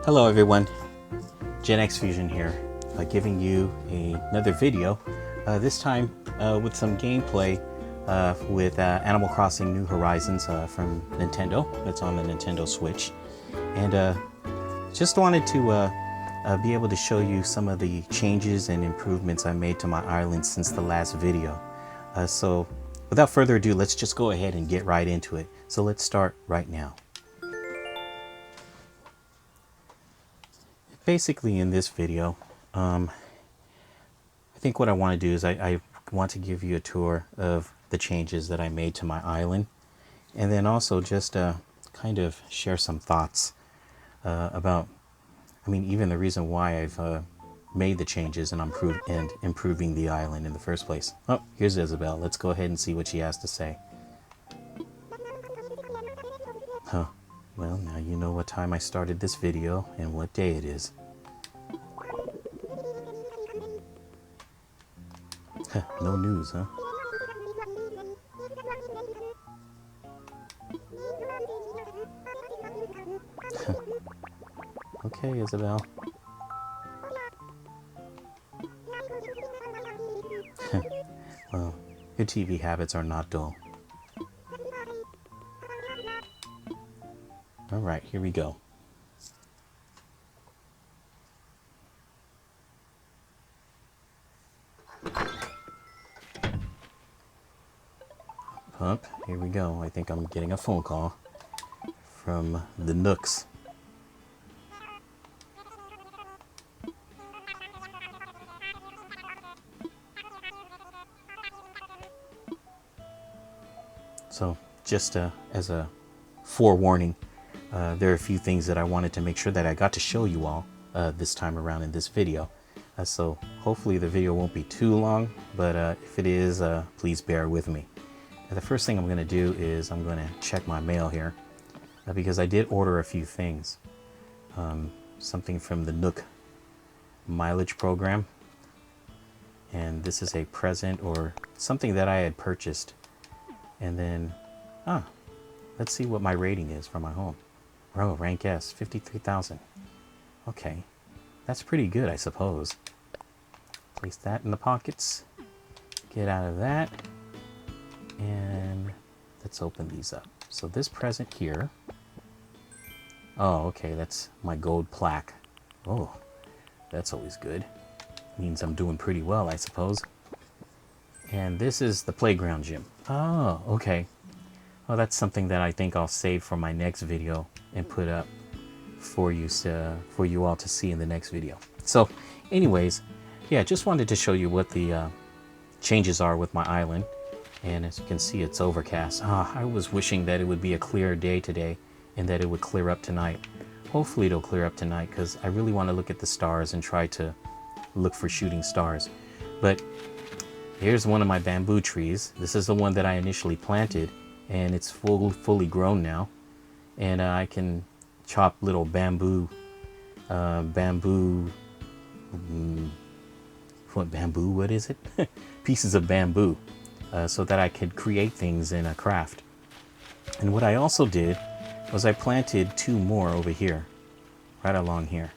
Hello everyone, Gen X Fusion here, giving you another video, this time with some gameplay with Animal Crossing New Horizons from Nintendo. It's on the Nintendo Switch, and just wanted to be able to show you some of the changes and improvements I made to my island since the last video. So without further ado, let's just go ahead and get right into it. So let's start right now. Basically, in this video, I think what I want to do is I want to give you a tour of the changes that I made to my island, and then also just kind of share some thoughts about, even the reason why I've made the changes and improving the island in the first place. Oh, here's Isabel. Let's go ahead and see what she has to say. Huh. Well, now you know what time I started this video and what day it is. No news, huh? Okay, Isabel. Well, your TV habits are not dull. All right, here we go. Up, here we go. I think I'm getting a phone call from the Nooks. So, just as a forewarning, there are a few things that I wanted to make sure that I got to show you all this time around in this video. So hopefully the video won't be too long, but if it is, please bear with me. The first thing I'm going to do is I'm going to check my mail here, because I did order a few things. Something from the Nook mileage program, and this is a present or something that I had purchased. And then, let's see what my rating is for my home. Oh, rank S, 53,000. Okay, that's pretty good, I suppose. Place that in the pockets. Get out of that. And let's open these up. So this present here. Oh, okay, that's my gold plaque. Oh, that's always good. Means I'm doing pretty well, I suppose. And this is the playground gym. Oh, okay. Well, that's something that I think I'll save for my next video and put up for you all to see in the next video. So, anyways, yeah, just wanted to show you what the changes are with my island. And as you can see, it's overcast. I was wishing that it would be a clear day today and that it would clear up tonight. Hopefully it'll clear up tonight, because I really want to look at the stars and try to look for shooting stars. But here's one of my bamboo trees. This is the one that I initially planted, and it's fully grown now. And I can chop little bamboo, what is it? Pieces of bamboo, so that I could create things in a craft. And what I also did was I planted two more over here, right along here.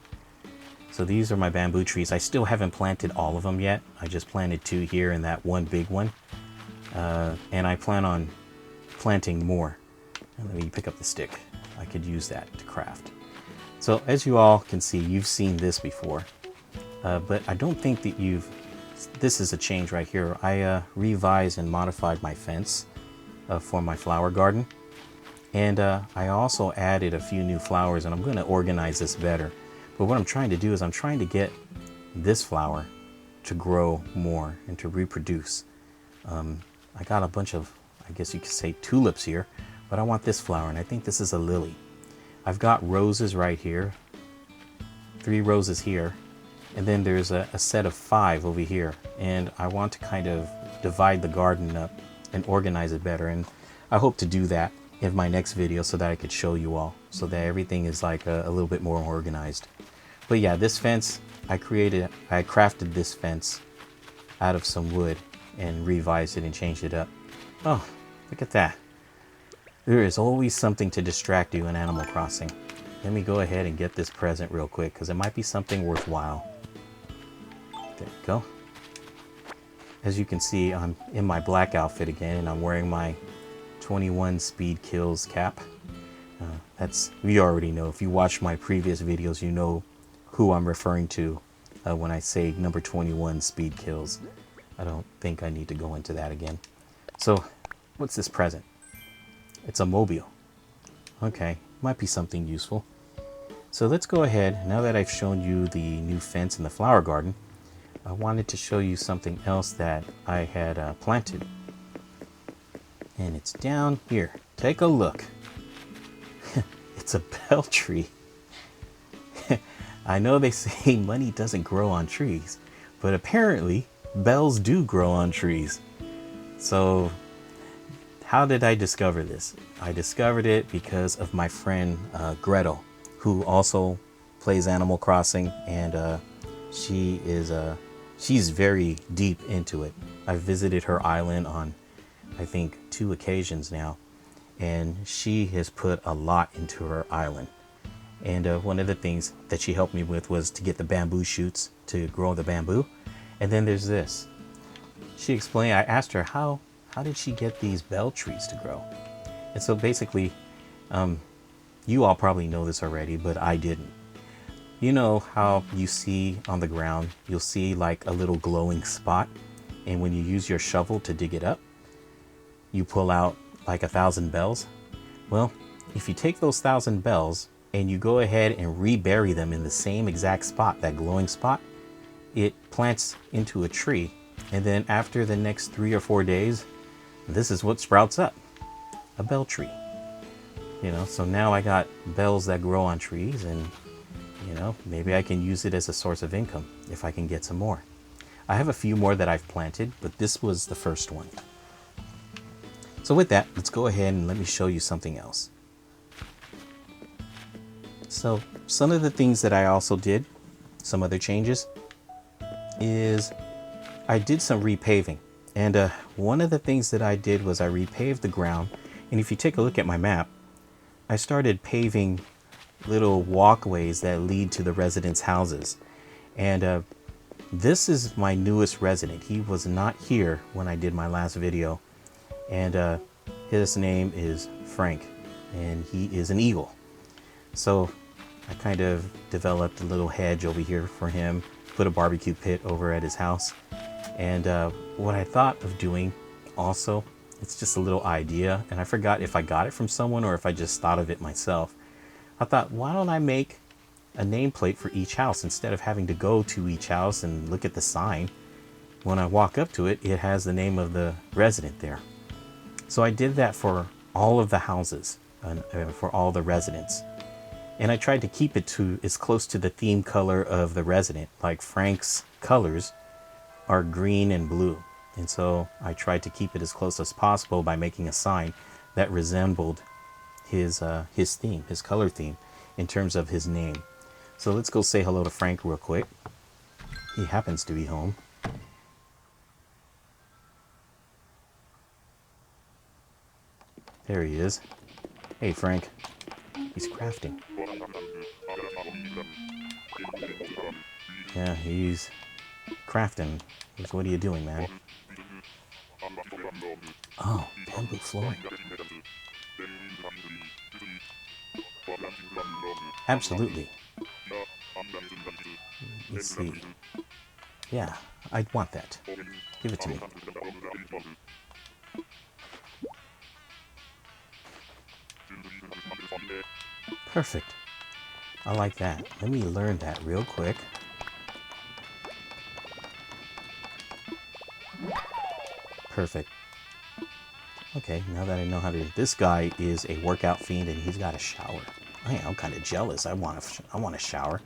So these are my bamboo trees. I still haven't planted all of them yet. I just planted two here and that one big one. And I plan on planting more. And let me pick up the stick. I could use that to craft. So as you all can see, you've seen this before. But I don't think that this is a change right here. I revised and modified my fence for my flower garden. And I also added a few new flowers, and I'm going to organize this better. But what I'm trying to do is I'm trying to get this flower to grow more and to reproduce. I got a bunch of, I guess you could say, tulips here, but I want this flower, and I think this is a lily. I've got roses right here, 3 roses here, and then there's a set of 5 over here. And I want to kind of divide the garden up and organize it better. And I hope to do that in my next video so that I could show you all, so that everything is like a little bit more organized. But yeah, this fence, I crafted this fence out of some wood and revised it and changed it up. Look at that. There is always something to distract you in Animal Crossing. let me go ahead and get this present real quick because it might be something worthwhile. There we go. As you can see, I'm in my black outfit again, and I'm wearing my 21 speed kills cap. You already know. If you watch my previous videos, you know who I'm referring to when I say number 21 speed kills. I don't think I need to go into that again. So, what's this present? It's a mobile. Okay, might be something useful. So let's go ahead, now that I've shown you the new fence in the flower garden, I wanted to show you something else that I had planted. And it's down here. Take a look. It's a bell tree. I know they say money doesn't grow on trees, but apparently bells do grow on trees. So how did I discover this? I discovered it because of my friend Gretel, who also plays Animal Crossing, and she's very deep into it. I've visited her island on, I think, 2 occasions now, and she has put a lot into her island. And one of the things that she helped me with was to get the bamboo shoots to grow the bamboo. And then there's this. She explained, I asked her, how did she get these bell trees to grow? And so basically, you all probably know this already, but I didn't. You know how you see on the ground, you'll see like a little glowing spot. And when you use your shovel to dig it up, you pull out like 1,000 bells. Well, if you take those 1,000 bells and you go ahead and rebury them in the same exact spot, that glowing spot, it plants into a tree. And then after the next 3 or 4 days, this is what sprouts up, a bell tree. You know, so now I got bells that grow on trees, and you know, maybe I can use it as a source of income if I can get some more. I have a few more that I've planted, but this was the first one. So with that, let's go ahead and let me show you something else. So some of the things that I also did, some other changes, is I did some repaving. And one of the things that I did was I repaved the ground. And if you take a look at my map, I started paving little walkways that lead to the residents' houses. And this is my newest resident. He was not here when I did my last video. And his name is Frank, and he is an eagle. So I kind of developed a little hedge over here for him, put a barbecue pit over at his house. And what I thought of doing also, it's just a little idea, and I forgot if I got it from someone or if I just thought of it myself. I thought, why don't I make a nameplate for each house instead of having to go to each house and look at the sign. When I walk up to it, it has the name of the resident there. So I did that for all of the houses and for all the residents. And I tried to keep it to as close to the theme color of the resident. Like Frank's colors are green and blue. And so I tried to keep it as close as possible by making a sign that resembled his theme, his color theme, in terms of his name. So let's go say hello to Frank real quick. He happens to be home. There he is. Hey, Frank. He's crafting. Yeah, he's crafting. What are you doing, man? Oh, bamboo flooring. Absolutely. Let's see. Yeah, I'd want that. Give it to me. Perfect. I like that. Let me learn that real quick. Perfect. Okay, now that I know how to... This guy is a workout fiend and he's got a shower. I'm kind of jealous. I want a shower.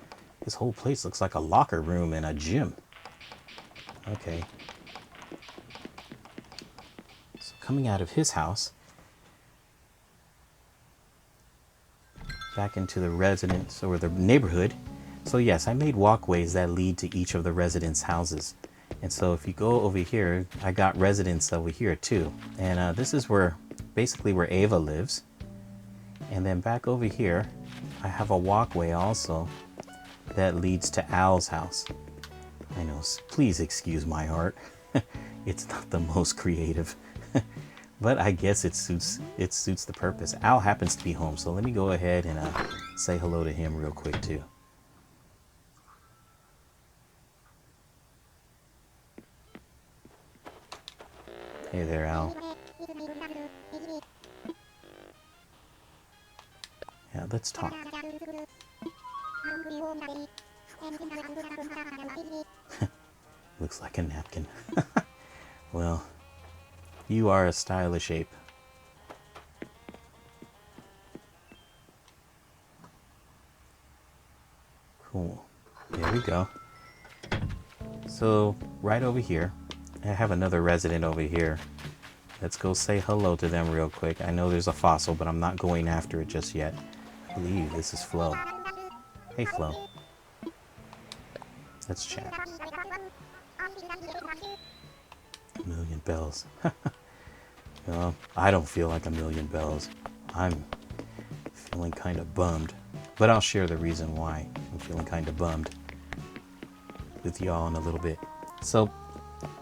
This whole place looks like a locker room and a gym. Okay. So coming out of his house, back into the residence or the neighborhood. So yes, I made walkways that lead to each of the residents' houses. And so if you go over here, I got residents over here too. And this is basically where Ava lives. And then back over here, I have a walkway also that leads to Al's house. I know, please excuse my art. It's not the most creative, but I guess it suits the purpose. Al happens to be home, so let me go ahead and say hello to him real quick too. Hey there, Al. Yeah, let's talk. Looks like a napkin. Well, you are a stylish ape. Cool. There we go. So, right over here, I have another resident over here. Let's go say hello to them real quick. I know there's a fossil, but I'm not going after it just yet. I believe this is Flo. Hey, Flo. Let's chat. A million bells. Well, I don't feel like a million bells. I'm feeling kind of bummed. But I'll share the reason why I'm feeling kind of bummed with y'all in a little bit. So,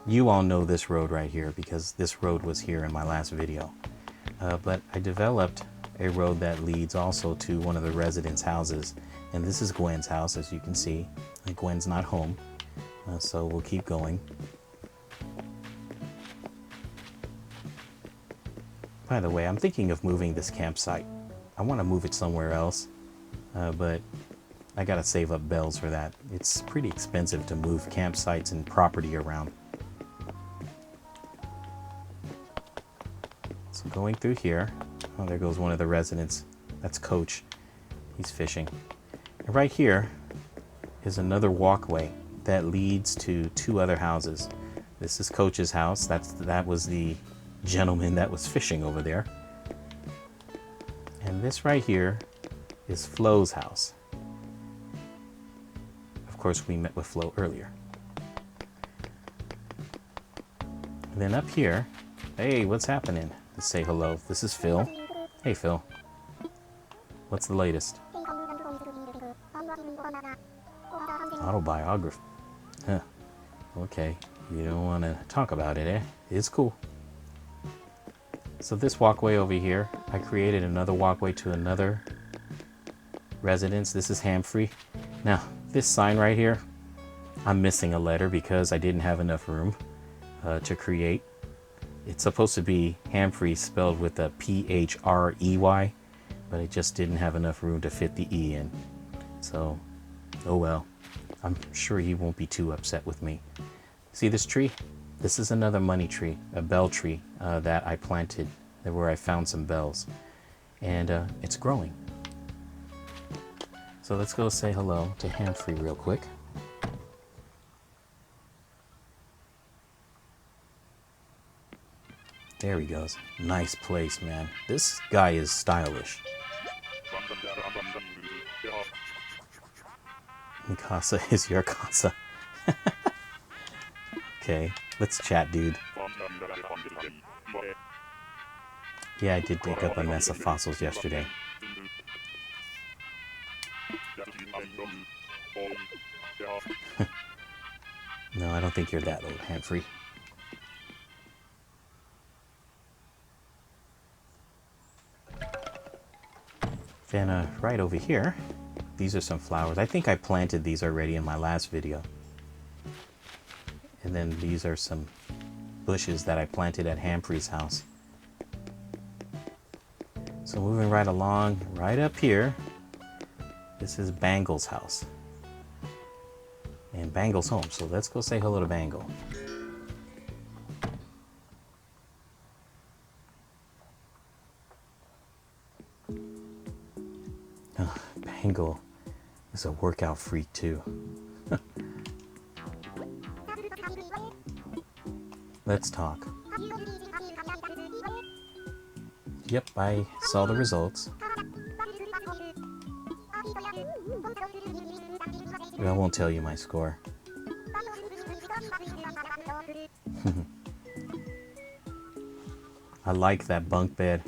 you all know this road right here because this road was here in my last video. But I developed a road that leads also to one of the residents' houses. And this is Gwen's house, as you can see. Gwen's not home, so we'll keep going. By the way, I'm thinking of moving this campsite. I want to move it somewhere else, but I gotta save up bells for that. It's pretty expensive to move campsites and property around. So going through here, oh, there goes one of the residents. That's Coach. He's fishing. And right here is another walkway that leads to two other houses. This is Coach's house. That was the gentleman that was fishing over there. And this right here is Flo's house. Of course, we met with Flo earlier. And then up here, hey, what's happening? Let's say hello. This is Phil. Hey, Phil. What's the latest? Autobiography. Huh. Okay. You don't want to talk about it, eh? It's cool. So this walkway over here, I created another walkway to another residence. This is Hamfrey. Now, this sign right here, I'm missing a letter because I didn't have enough room to create. It's supposed to be Hamfrey spelled with a P-H-R-E-Y, but I just didn't have enough room to fit the E in. So, oh well. I'm sure he won't be too upset with me. See this tree? This is another money tree, a bell tree that I planted where I found some bells. And it's growing. So let's go say hello to Hamfrey real quick. There he goes. Nice place, man. This guy is stylish. Mi casa is your casa. Okay, let's chat, dude. Yeah, I did dig up a mess of fossils yesterday. No, I don't think you're that old, Hamfrey. Then right over here, these are some flowers. I think I planted these already in my last video. And then these are some bushes that I planted at Hamfrey's house. So moving right along, right up here, this is Bangle's house. And Bangle's home, so let's go say hello to Bangle. Bangle is a workout freak too. Let's talk. Yep, I saw the results. I won't tell you my score. I like that bunk bed,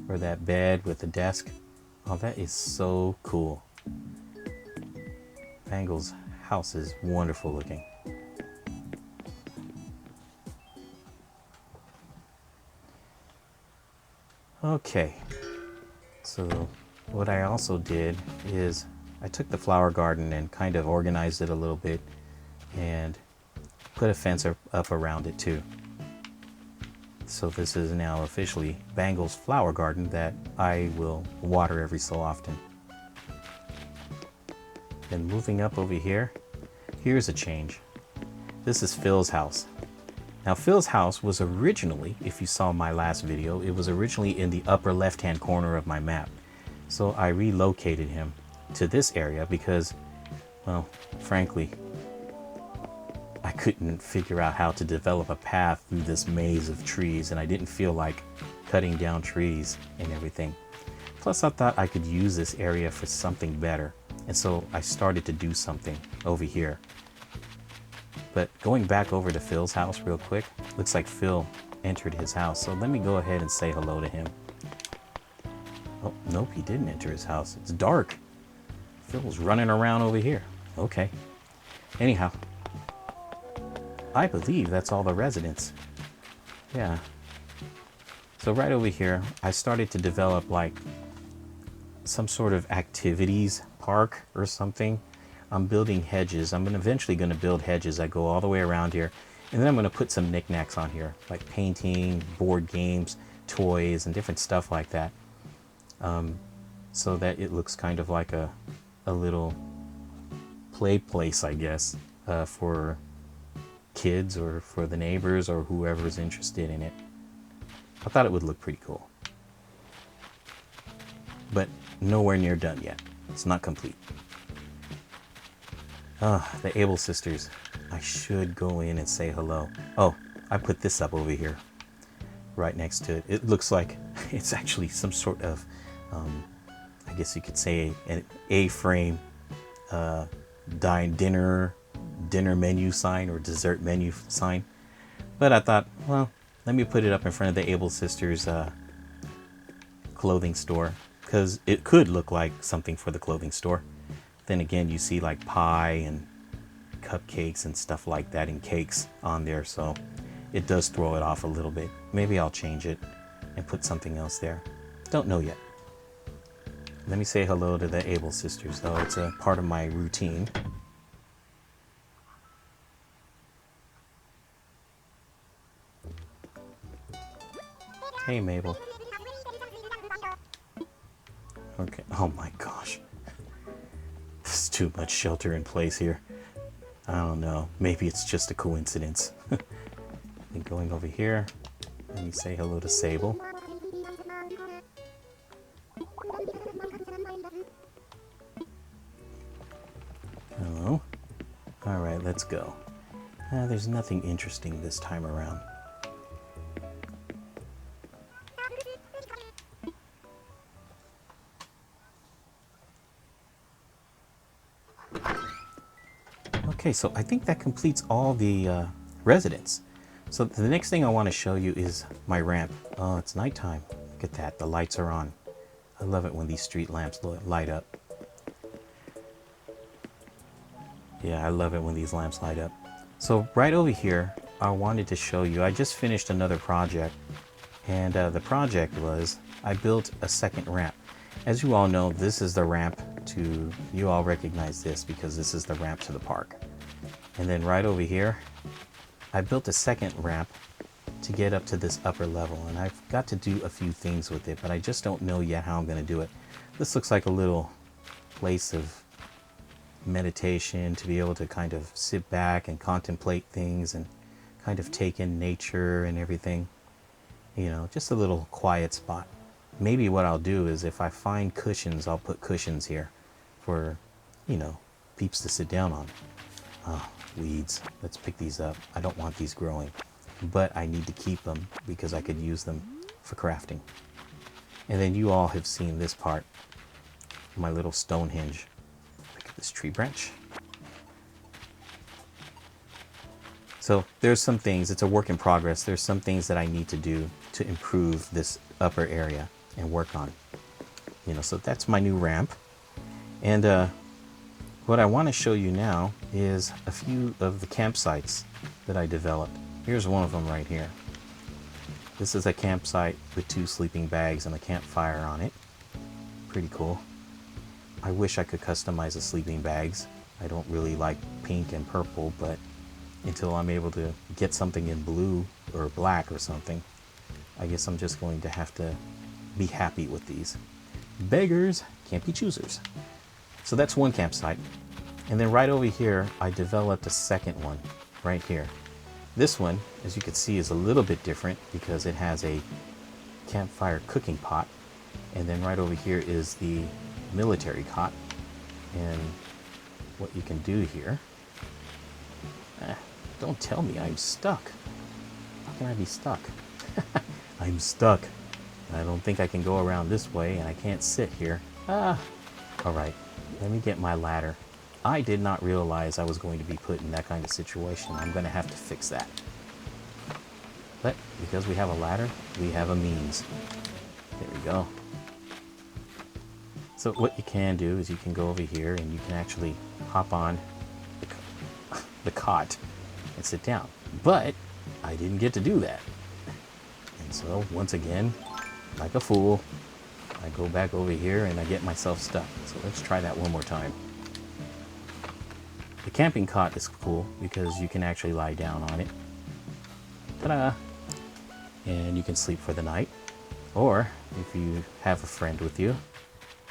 or that bed with the desk. Oh, that is so cool. Bangle's house is wonderful looking. Okay, so what I also did is I took the flower garden and kind of organized it a little bit and put a fence up around it too. So this is now officially Bangle's flower garden that I will water every so often. Then moving up over here, here's a change. This is Phil's house. Now Phil's house was originally, if you saw my last video, it was originally in the upper left-hand corner of my map. So I relocated him to this area because, well, frankly, I couldn't figure out how to develop a path through this maze of trees, and I didn't feel like cutting down trees and everything. Plus I thought I could use this area for something better, and so I started to do something over here. But going back over to Phil's house real quick, looks like Phil entered his house, so let me go ahead and say hello to him. Oh, nope, he didn't enter his house. It's dark. Phil's running around over here. Okay. Anyhow, I believe that's all the residents. Yeah. So right over here, I started to develop like some sort of activities park or something. I'm building hedges. I'm eventually going to build hedges that go all the way around here. And then I'm going to put some knickknacks on here, like painting, board games, toys, and different stuff like that. So that it looks kind of like a little play place, I guess, for kids or for the neighbors or whoever's interested in it. I thought it would look pretty cool. But nowhere near done yet. It's not complete. The Able sisters. I should go in and say hello. Oh, I put this up over here, right next to it. It looks like it's actually some sort of, I guess you could say an A-frame dinner menu sign or dessert menu sign. But I thought, well, let me put it up in front of the Able sisters clothing store, because it could look like something for the clothing store. Then again, you see like pie and cupcakes and stuff like that and cakes on there, so it does throw it off a little bit. Maybe I'll change it and put something else there. Don't know yet. Let me say hello to the Able sisters, though. It's a part of my routine. Hey, Mabel. Okay. Oh my gosh. There's too much shelter in place here. I don't know. Maybe it's just a coincidence. And going over here, let me say hello to Sable. Hello. All right, let's go. There's nothing interesting this time around. Okay, so I think that completes all the residents. So the next thing I want to show you is my ramp. Oh, it's nighttime. Look at that, the lights are on. I love it when these street lamps light up. Yeah, I love it when these lamps light up. So right over here, I wanted to show you, I just finished another project. And the project was, I built a second ramp. As you all know, this is the ramp to, you all recognize this because this is the ramp to the park. And then right over here, I built a second ramp to get up to this upper level. And I've got to do a few things with it, but I just don't know yet how I'm going to do it. This looks like a little place of meditation to be able to kind of sit back and contemplate things and kind of take in nature and everything. You know, just a little quiet spot. Maybe what I'll do is if I find cushions, I'll put cushions here for, you know, peeps to sit down on. Oh, weeds. Let's pick these up. I don't want these growing, but I need to keep them because I could use them for crafting. And then you all have seen this part, my little Stonehenge. Pick up this tree branch. So there's some things, it's a work in progress. There's some things that I need to do to improve this upper area and work on. So that's my new ramp. And what I want to show you now is a few of the campsites that I developed. Here's one of them right here. This is a campsite with 2 sleeping bags and a campfire on it. Pretty cool. I wish I could customize the sleeping bags. I don't really like pink and purple, but until I'm able to get something in blue or black or something, I guess I'm just going to have to be happy with these. Beggars can't be choosers. So that's one campsite. And then right over here, I developed a second one right here. This one, as you can see, is a little bit different because it has a campfire cooking pot. And then right over here is the military cot. And what you can do here, don't tell me I'm stuck. How can I be stuck? I'm stuck. I don't think I can go around this way, and I can't sit here. All right, let me get my ladder. I did not realize I was going to be put in that kind of situation. I'm going to have to fix that. But because we have a ladder, we have a means. There we go. So what you can do is you can go over here and you can actually hop on the cot and sit down. But I didn't get to do that. And so once again, like a fool, I go back over here and I get myself stuck. So let's try that one more time. The camping cot is cool because you can actually lie down on it. Ta-da! And you can sleep for the night. Or if you have a friend with you,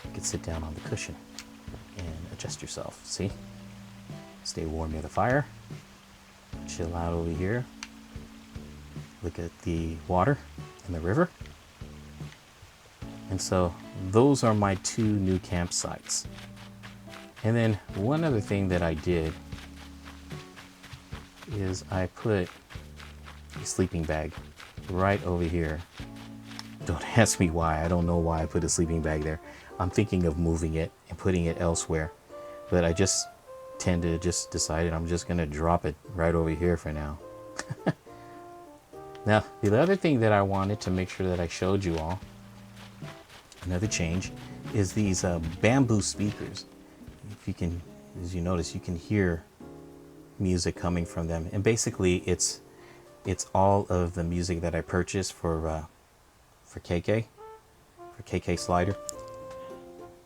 you can sit down on the cushion and adjust yourself. See? Stay warm near the fire. Chill out over here. Look at the water and the river. And so those are my 2 new campsites. And then one other thing that I did is I put a sleeping bag right over here. Don't ask me why. I don't know why I put a sleeping bag there. I'm thinking of moving it and putting it elsewhere. But I just tend to just decided I'm just going to drop it right over here for now. Now, the other thing that I wanted to make sure that I showed you all, another change, is these bamboo speakers. If you can, as you notice, you can hear music coming from them. And basically, it's all of the music that I purchased for KK Slider.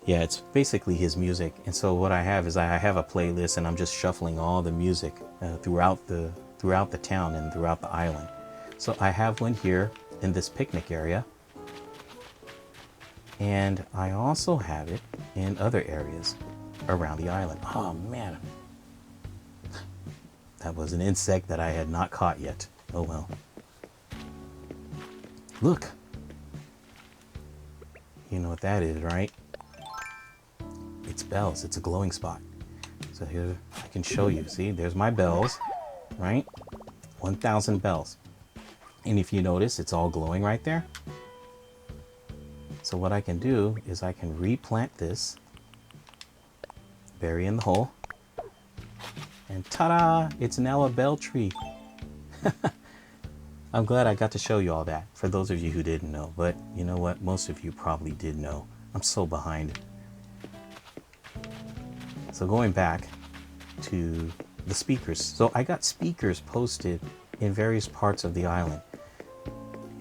Yeah, it's basically his music. And so what I have is I have a playlist, and I'm just shuffling all the music throughout the town and throughout the island. So I have one here in this picnic area, and I also have it in other areas around the island. Oh man, that was an insect that I had not caught yet. Oh well. Look, you know what that is, right? It's bells. It's a glowing spot. So here I can show you. See, there's my bells, right? 1,000 bells. And if you notice, it's all glowing right there. So what I can do is I can replant this, bury in the hole, and ta-da! It's now a bell tree. I'm glad I got to show you all that, for those of you who didn't know. But you know what? Most of you probably did know. I'm so behind. So going back to the speakers. So I got speakers posted in various parts of the island.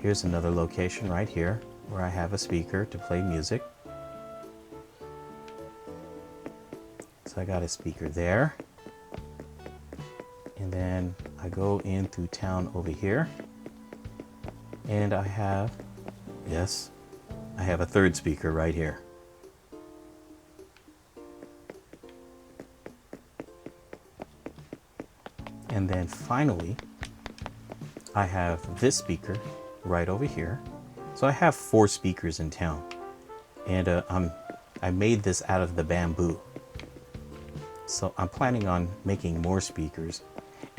Here's another location right here where I have a speaker to play music. So I got a speaker there. And then I go in through town over here. And I have, yes, I have a third speaker right here. And then finally, I have this speaker right over here. So I have 4 speakers in town. And I made this out of the bamboo. So I'm planning on making more speakers.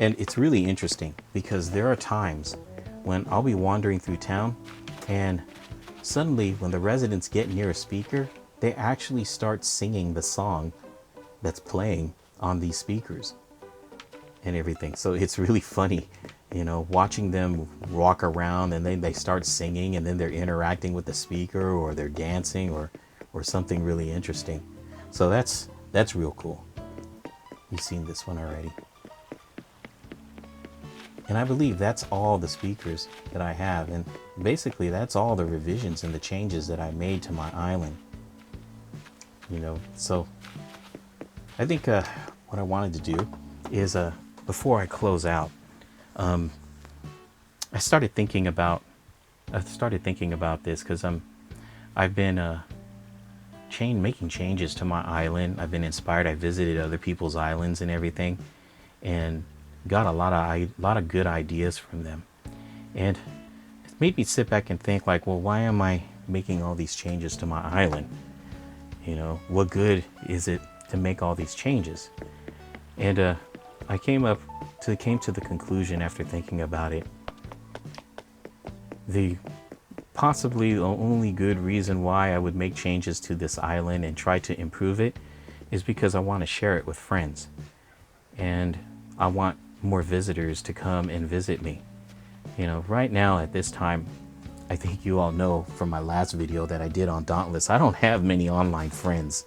And it's really interesting because there are times when I'll be wandering through town and suddenly when the residents get near a speaker, they actually start singing the song that's playing on these speakers and everything. So it's really funny, you know, watching them walk around and then they start singing and then they're interacting with the speaker or they're dancing or or something really interesting. So that's real cool. You've seen this one already. And I believe that's all the speakers that I have. And basically that's all the revisions and the changes that I made to my island. You know, so I think what I wanted to do is before I close out, I started thinking about this because I've been making changes to my island. I've been inspired. I visited other people's islands and everything, and got a lot of good ideas from them. And it made me sit back and think, like, well, why am I making all these changes to my island? You know, what good is it to make all these changes? And I came to the conclusion after thinking about it, possibly the only good reason why I would make changes to this island and try to improve it is because I want to share it with friends. And I want more visitors to come and visit me. You know, right now at this time, I think you all know from my last video that I did on Dauntless, I don't have many online friends.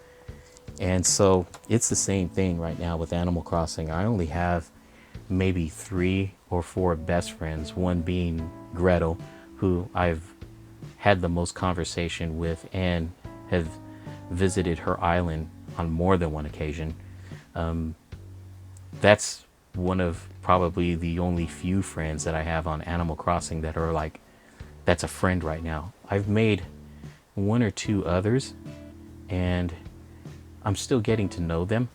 And so it's the same thing right now with Animal Crossing. I only have maybe 3 or 4 best friends, one being Gretel, who I've had the most conversation with and have visited her island on more than one occasion. That's one of probably the only few friends that I have on Animal Crossing that are like, that's a friend right now. I've made 1 or 2 others, and I'm still getting to know them,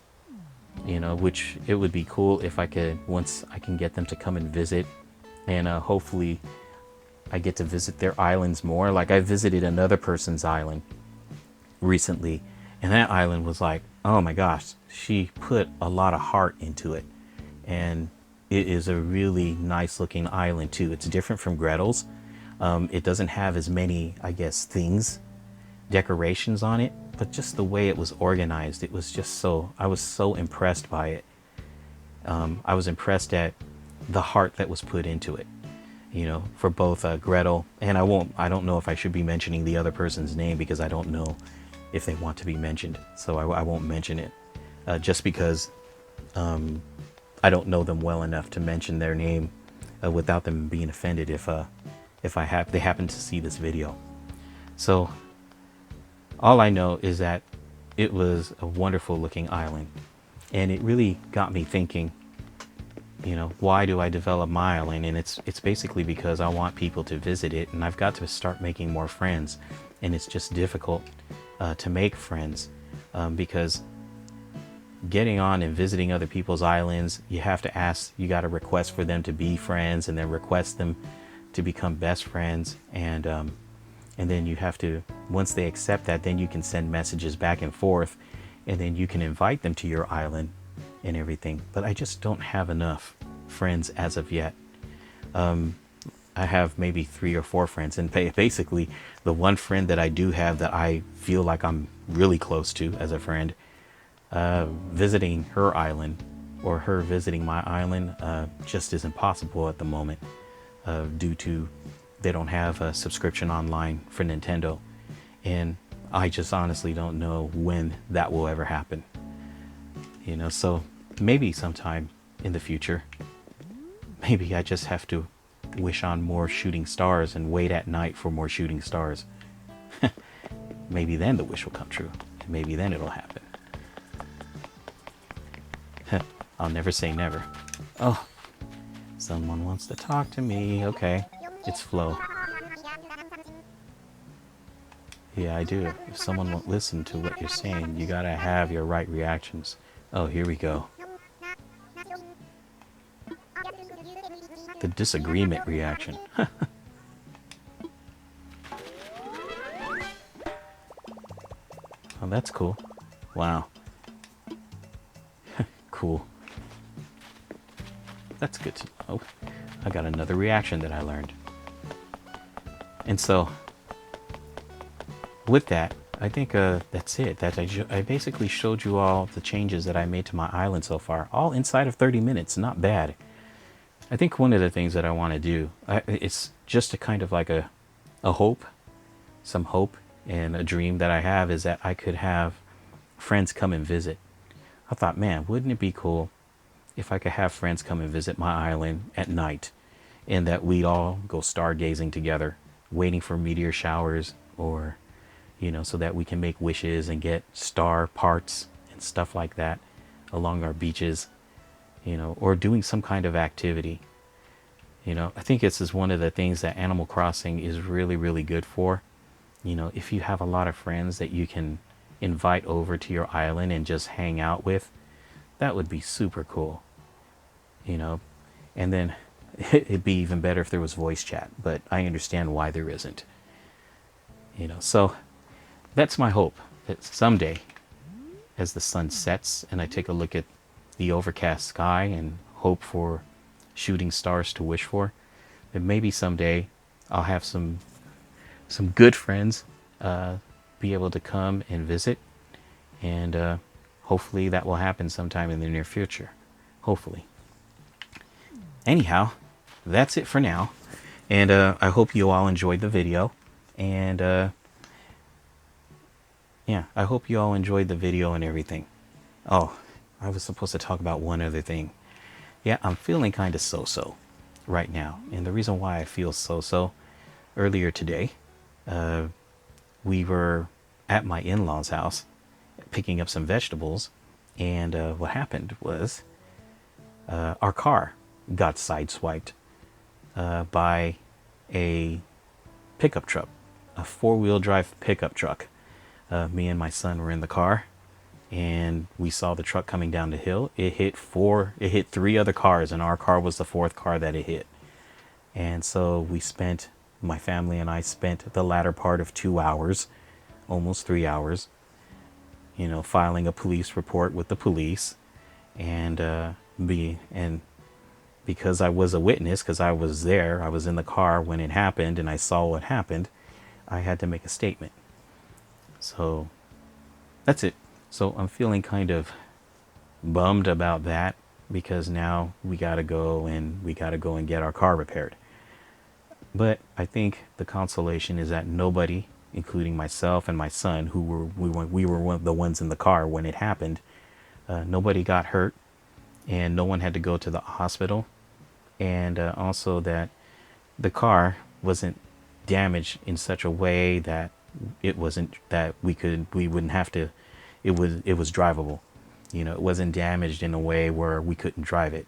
you know, which it would be cool if once I can get them to come and visit, and hopefully I get to visit their islands more. Like, I visited another person's island recently, and that island was like, oh my gosh, she put a lot of heart into it. And it is a really nice looking island too. It's different from Gretel's. It doesn't have as many, I guess, decorations on it, but just the way it was organized, it was just I was so impressed by it. I was impressed at the heart that was put into it, you know, for both Gretel, and I don't know if I should be mentioning the other person's name because I don't know if they want to be mentioned. So I won't mention it, just because I don't know them well enough to mention their name without them being offended if they happen to see this video. So all I know is that it was a wonderful looking island, and it really got me thinking, you know, why do I develop my island? And it's basically because I want people to visit it, and I've got to start making more friends. And it's just difficult to make friends because getting on and visiting other people's islands, you got to request for them to be friends, and then request them to become best friends. And then you have to, once they accept that, then you can send messages back and forth, and then you can invite them to your island and everything. But I just don't have enough friends as of yet. I have maybe 3 or 4 friends, and basically the one friend that I do have that I feel like I'm really close to as a friend, visiting her island or her visiting my island just isn't possible at the moment, due to they don't have a subscription online for Nintendo, and I just honestly don't know when that will ever happen. You know, so maybe sometime in the future, maybe I just have to wish on more shooting stars and wait at night for more shooting stars. Maybe then the wish will come true. Maybe then it'll happen. I'll never say never. Oh, someone wants to talk to me. Okay, it's Flo. Yeah, I do. If someone won't listen to what you're saying, you gotta have your right reactions. Oh, here we go. The disagreement reaction. Oh, that's cool. Wow. Cool. That's good to know. I got another reaction that I learned. And so, with that, I think that's it. I basically showed you all the changes that I made to my island so far, all inside of 30 minutes. Not bad. I think one of the things that I want to do, it's just a kind of like a hope, some hope And a dream that I have is that I could have friends come and visit. I thought, man, wouldn't it be cool if I could have friends come and visit my island at night, and that we'd all go stargazing together, waiting for meteor showers, or, so that we can make wishes and get star parts and stuff like that along our beaches, or doing some kind of activity. I think this is one of the things that Animal Crossing is really, really good for. If you have a lot of friends that you can invite over to your island and just hang out with, that would be super cool. And then it'd be even better if there was voice chat, but I understand why there isn't. So that's my hope, that someday, as the sun sets and I take a look at the overcast sky and hope for shooting stars to wish for, that maybe someday I'll have some good friends be able to come and visit, and hopefully that will happen sometime in the near future. Hopefully. Anyhow, that's it for now, and I hope you all enjoyed the video, and yeah, I hope you all enjoyed the video and everything. Oh, I was supposed to talk about one other thing. Yeah, I'm feeling kind of so-so right now, and the reason why I feel so-so, earlier today, we were at my in-laws' house picking up some vegetables, and what happened was our car got sideswiped by a pickup truck, a four-wheel drive pickup truck. Me and my son were in the car, and we saw the truck coming down the hill. It hit three other cars, and our car was the fourth car that it hit. And so my family and I spent the latter part of 2 hours, almost 3 hours, filing a police report with the police, and because I was a witness, because I was there, I was in the car when it happened, and I saw what happened, I had to make a statement. So that's it. So I'm feeling kind of bummed about that, because now we gotta go and get our car repaired. But I think the consolation is that nobody, including myself and my son, we were one of the ones in the car when it happened, nobody got hurt, and no one had to go to the hospital, and also that the car wasn't damaged in such a way that it was drivable. It wasn't damaged in a way where we couldn't drive it.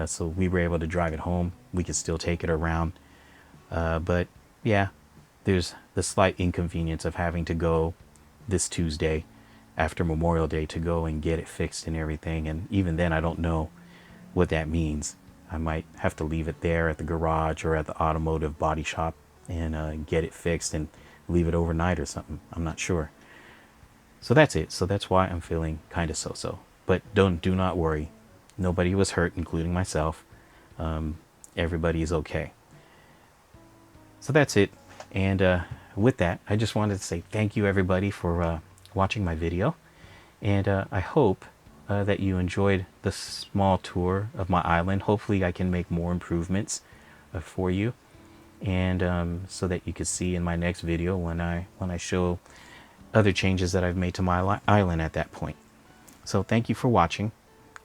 So we were able to drive it home. We could still take it around. But yeah, there's the slight inconvenience of having to go this Tuesday after Memorial Day to go and get it fixed and everything. And even then, I don't know what that means. I might have to leave it there at the garage or at the automotive body shop and get it fixed and leave it overnight or something. I'm not sure. So that's it. So that's why I'm feeling kind of so-so. But do not worry. Nobody was hurt, including myself. Everybody is okay. So that's it. And with that, I just wanted to say thank you, everybody, for watching my video. And I hope that you enjoyed the small tour of my island. Hopefully I can make more improvements for you, and so that you can see in my next video when I show other changes that I've made to my island at that point. So thank you for watching,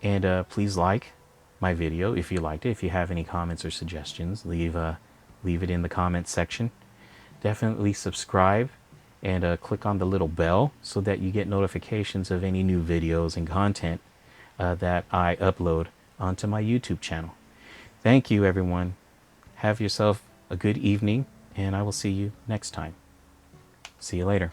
and please like my video if you liked it. If you have any comments or suggestions, leave it in the comments section. Definitely subscribe and click on the little bell so that you get notifications of any new videos and content that I upload onto my YouTube channel. Thank you, everyone. Have yourself a good evening, and I will see you next time. See you later.